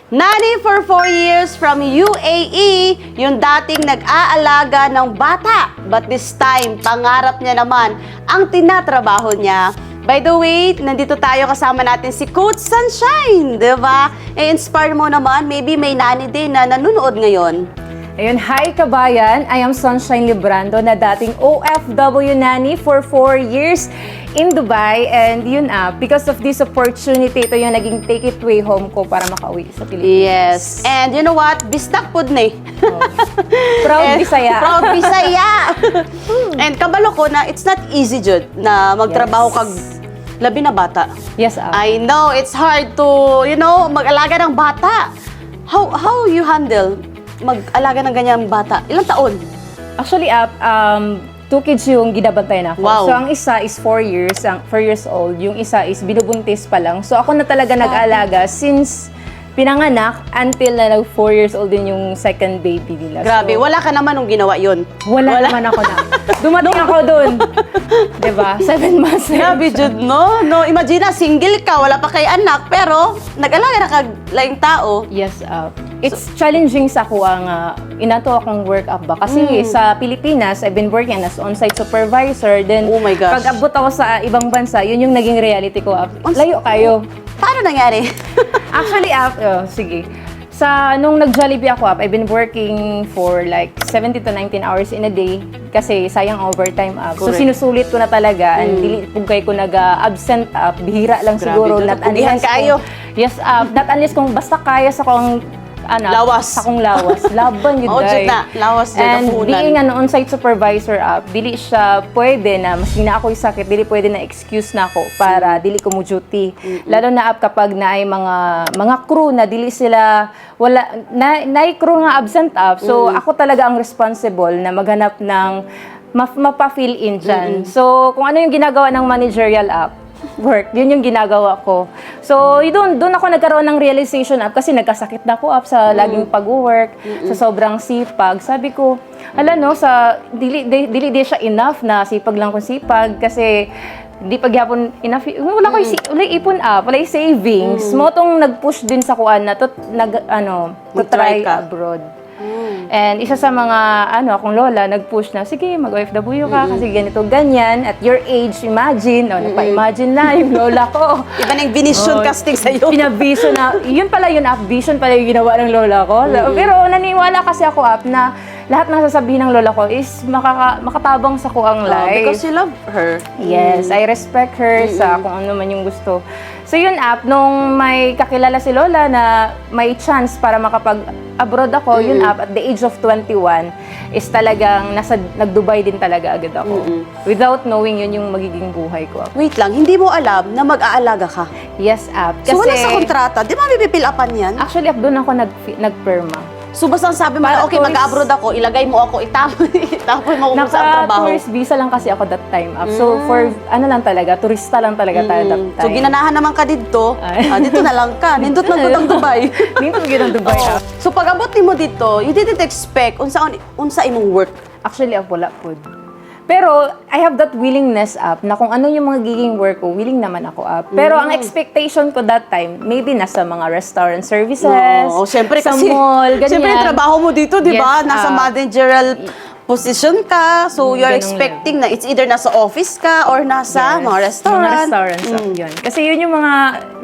Nanny for 4 years from UAE, yung dating nag-aalaga ng bata. But this time, pangarap niya naman ang tinatrabaho niya. By the way, nandito tayo kasama natin si Coach Sunshine, di ba? I-inspire mo naman, maybe may nanny din na nanonood ngayon. Ayun, hi kabayan! I am Sunshine Librando na dating OFW nanny for 4 years in Dubai. And yun because of this opportunity, ito yung naging take it way home ko para makauwi sa Yes. Pilipinas. And you know what? Bistak pod na eh. Oh. Proud Bisaya. Proud Bisaya. And kabalo ko na it's not easy, Jud, na magtrabaho kag labi na bata. Yes, I know, it's hard to, mag-alaga ng bata. How you handle mag-alaga ng ganyang bata? Ilang taon? Actually, 2 kids yung ginabantayan ako. Wow. So, ang isa is 4 years, 4 years old. Yung isa is binubuntis pa lang. So, ako na talaga nag-alaga since pinanganak until na 4 years old din yung second baby nila. Grabe, So, wala ka naman nung ginawa yun. wala naman ako na. Dumating ako dun. Diba? 7 months na. Grabe, Jud, no? No, imagine na, single ka, wala pa kay anak, pero nag-alaga na kag laing tao. Yes, it's challenging sa ako ang inato akong work up ba. Kasi sa Pilipinas, I've been working as on-site supervisor. Then, Oh my gosh. pag abot ako sa ibang bansa, yun yung naging reality ko. Layo kayo. Paano nangyari? Actually, sige. Nung nag-Jollibee ako, I've been working for like 17 to 19 hours in a day kasi sayang overtime up. So, Correct. sinusulit ko na talaga and dili pugkay ko nag-absent up. Bihira lang Grabe, siguro. Diyos, Not napugihan unless kayo. Yes, not unless kung basta kaya sa kong Lawas. Sa kong lawas. Laban yun, Oo, Jud guys. na. Lawas yun, And napunan. being an on-site supervisor up, dili siya pwede na, mas na ako'y sakit, dili pwede na excuse na ako para dili ko mo duty. Lalo na up kapag na ay mga crew na dili sila, na crew nga absent up. So, ako talaga ang responsible na maghanap ng mapa-fill in dyan. So, kung ano yung ginagawa ng managerial up, work, yun yung ginagawa ko. So, doon ako nagkaroon ng realization up kasi nagkasakit na ako up sa laging pag-work, sa sobrang sipag. Sabi ko, dili siya enough na sipag lang kong sipag kasi di pagyapon enough, wala ipon up, wala savings. Mo tong nag-push din sa kuan na to Mag-try try ka. abroad. And isa sa mga akong lola nag-push na, sige, mag-OFW ka kasi ganito, ganyan. At your age, imagine, nagpa-imagine na yung lola ko. Iba na yung vision casting sa'yo. Pinabiso na, yun pala yun vision pala yung ginawa ng lola ko. Pero naniwala kasi ako na lahat ng sasabihin ng lola ko is makatabang sa kuang life. Because you love her. Yes, I respect her sa kung ano man yung gusto. So yun nung may kakilala si lola na may chance para makapag-abroad ako, yun at the age of 21 is talagang nag-Dubai din talaga agad ako. Without knowing yun yung magiging buhay ko. Wait lang, hindi mo alam na mag-aalaga ka. Yes, kasi So wala sa kontrata, di ba may pipil-upan yan? actually doon ako nag-perma. So basta sabi mo, Para okay, tourist- mag-abroad ako, ilagay mo ako, itapoy mo ako sa trabaho. Naka-tourist visa lang kasi ako that time up. So for lang talaga, turista lang talaga tayo that time. So ginanahan naman ka dito, Ay. dito na lang ka, nindot na to ng Dubai. Dito ng Dubai Oo. up. So pag abot mo dito, you didn't expect unsa imong work. Actually, ako wala po. Pero, I have that willingness up na kung ano yung mga giging work ko, willing naman ako up. Pero ang expectation ko that time, maybe nasa mga restaurant services, Siyempre sa kasi, mall, ganyan. siyempre trabaho mo dito, di ba? Yes, Nasa managerial position ka, so you're ganun expecting na it's either nasa office ka or nasa mga restaurant. Mga restaurants, yun. Kasi yun yung mga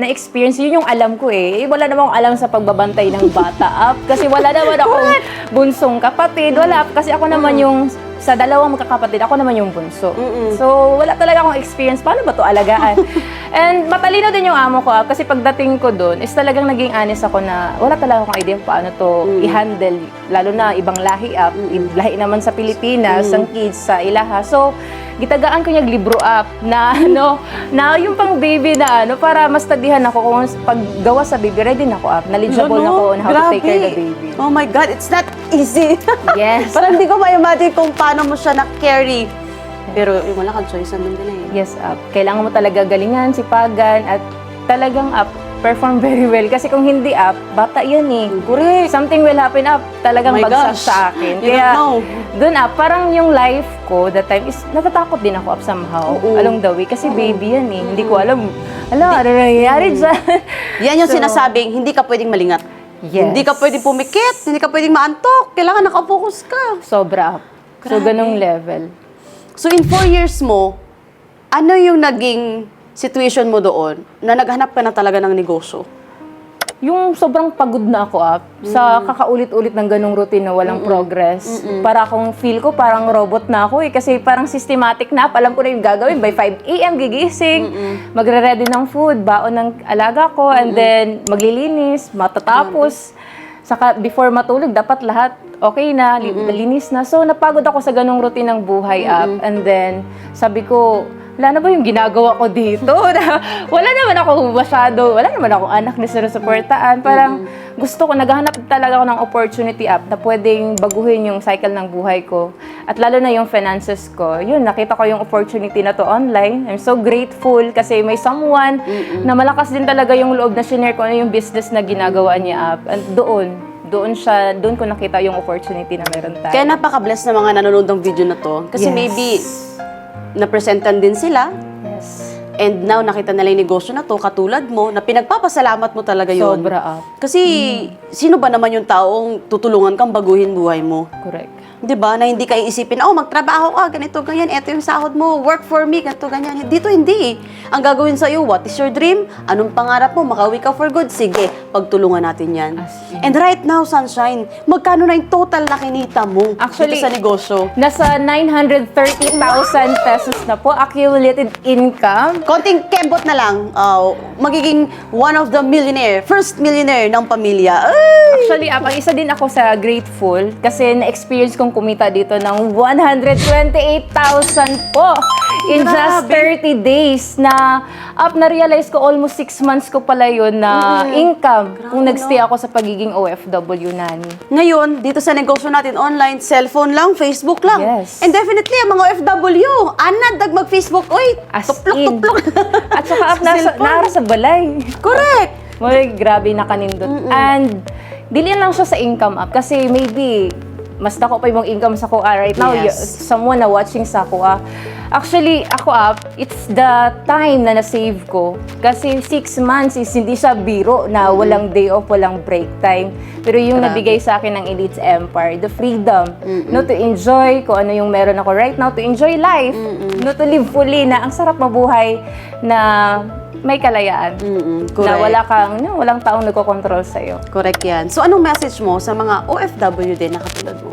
na-experience, yun yung alam ko eh. Wala naman akong alam sa pagbabantay ng bata up. Kasi wala naman akong bunsong kapatid. Wala, kasi ako naman yung sa dalawang magkakapatid, ako naman yung bunso. So, wala talaga akong experience. Paano ba to alagaan? And matalino din yung amo ko kasi pagdating ko doon, is talagang naging honest ako na wala talaga akong idea paano to i-handle. Lalo na ibang lahi up. Lahi naman sa Pilipinas, ang kids sa ilaha. So, gitagaan ko niya libro up na na yung pang baby na para mas tadihan ako kung paggawa sa baby, ready na ako up. Knowledgeable na ako on how to take care of the baby. Oh my God, it's not easy. Yes. Parang hindi ko ma-imagine kung paano mo siya na-carry. Pero wala kang choice naman din eh. Yes, up. Kailangan mo talaga galingan, sipagan, at talagang perform very well. Kasi kung hindi bata yan eh. Correct. Something will happen talagang Oh my bagsak gosh. sa akin. You Kaya, don't know. doon parang yung life ko that time is natatakot din ako somehow Oo. along the way. Kasi baby yan eh. Hindi ko alam, ano nangyayari dyan? Yan yung So, sinasabing, hindi ka pwedeng malingat. Yes. Hindi ka pwedeng pumikit, hindi ka pwedeng maantok. Kailangan nakapokus ka. Sobra up. So, Grabe. ganong level. So in 4 years mo, ano yung naging situation mo doon na naghanap ka na talaga ng negosyo? Yung sobrang pagod na ako sa kakaulit-ulit ng ganong routine na walang progress. Para akong feel ko parang robot na ako kasi parang systematic na. Alam ko na yung gagawin. By 5 a.m. gigising, magre-ready ng food, baon ng alaga ko, and then maglilinis, matatapos. Saka before matulog, dapat lahat okay na, malinis na. So napagod ako sa ganong routine ng buhay and then sabi ko, wala na ba yung ginagawa ko dito? Wala naman ako wala naman akong anak na sinusuportaan. Parang gusto ko, naghahanap talaga ako ng opportunity na pwedeng baguhin yung cycle ng buhay ko. At lalo na yung finances ko. Yun, nakita ko yung opportunity na to online. I'm so grateful kasi may someone na malakas din talaga yung loob na shinare ko ano yung business na ginagawa niya And doon ko nakita yung opportunity na meron tayo. Kaya napaka-bless na mga nanonood ng video na to. Kasi Yes. maybe napresentan din sila. Yes. And now, nakita nila yung negosyo na to, katulad mo, na pinagpapasalamat mo talaga yun. Sobra Kasi, sino ba naman yung taong tutulungan kang baguhin buhay mo? Correct. Di ba? Na hindi ka iisipin, magtrabaho ka, ganito, ganyan, eto yung sahod mo, work for me, ganito, ganyan. Dito hindi. Ang gagawin sa'yo, what is your dream? Anong pangarap mo? Makauwi ka for good? Sige, pagtulungan natin yan. As in. And right now, Sunshine, magkano na yung total na kinita mo Actually, dito sa negosyo? Nasa 930,000 pesos na po accumulated income. Konting kembot na lang, magiging one of the first millionaire ng pamilya. Ay! Actually, ang isa din ako sa grateful kasi na-experience kong kumita dito ng 128,000 po in just 30 days na na-realize ko almost 6 months ko pala yun na income kung nagstay ako sa pagiging OFW nanny. Ngayon, dito sa negosyo natin online, cellphone lang, Facebook lang. Yes. And definitely, ang mga OFW, anad mag-Facebook, oy, As tuplok. At saka Sa cellphone. nara sa balay. Correct. May grabe nakanindot. And dilian lang siya sa income kasi maybe mas dako pa yung income sa kuha right now. Yes. Someone na watching sa kuha. Actually, ako it's the time na na-save ko. Kasi 6 months is hindi siya biro na walang day off, walang break time. Pero yung Grabe. nabigay sa akin ng Elites Empire, the freedom, no, to enjoy kung ano yung meron ako right now, to enjoy life, no, to live fully, na ang sarap mabuhay na may kalayaan. Na Correct. walang taong nagkokontrol sa'yo. Correct yan. So, anong message mo sa mga OFW din na katulad mo?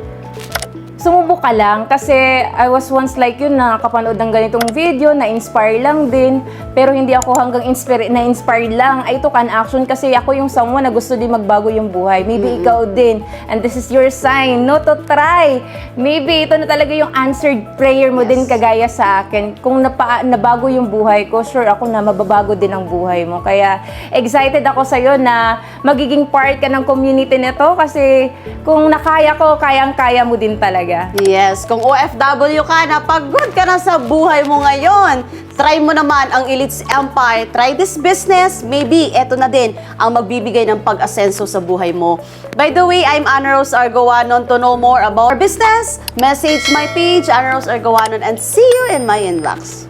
Sumubok ka lang kasi I was once like yun, nakapanood ng ganitong video, na-inspire lang din. Pero hindi ako hanggang na-inspire lang. I took an action kasi ako yung someone na gusto din magbago yung buhay. Maybe ikaw din. And this is your sign, no, to try. Maybe ito na talaga yung answered prayer mo din kagaya sa akin. Kung nabago yung buhay ko, sure ako na mababago din ang buhay mo. Kaya excited ako sa'yo na magiging part ka ng community nito kasi kung nakaya ko, kayang-kaya mo din talaga. Yes, kung OFW ka na, pagod ka na sa buhay mo ngayon, try mo naman ang Elites Empire. Try this business. Maybe, eto na din ang magbibigay ng pag-asenso sa buhay mo. By the way, I'm Ana Rose Argoanon. To know more about our business, message my page, Ana Rose Argoanon, and see you in my inbox.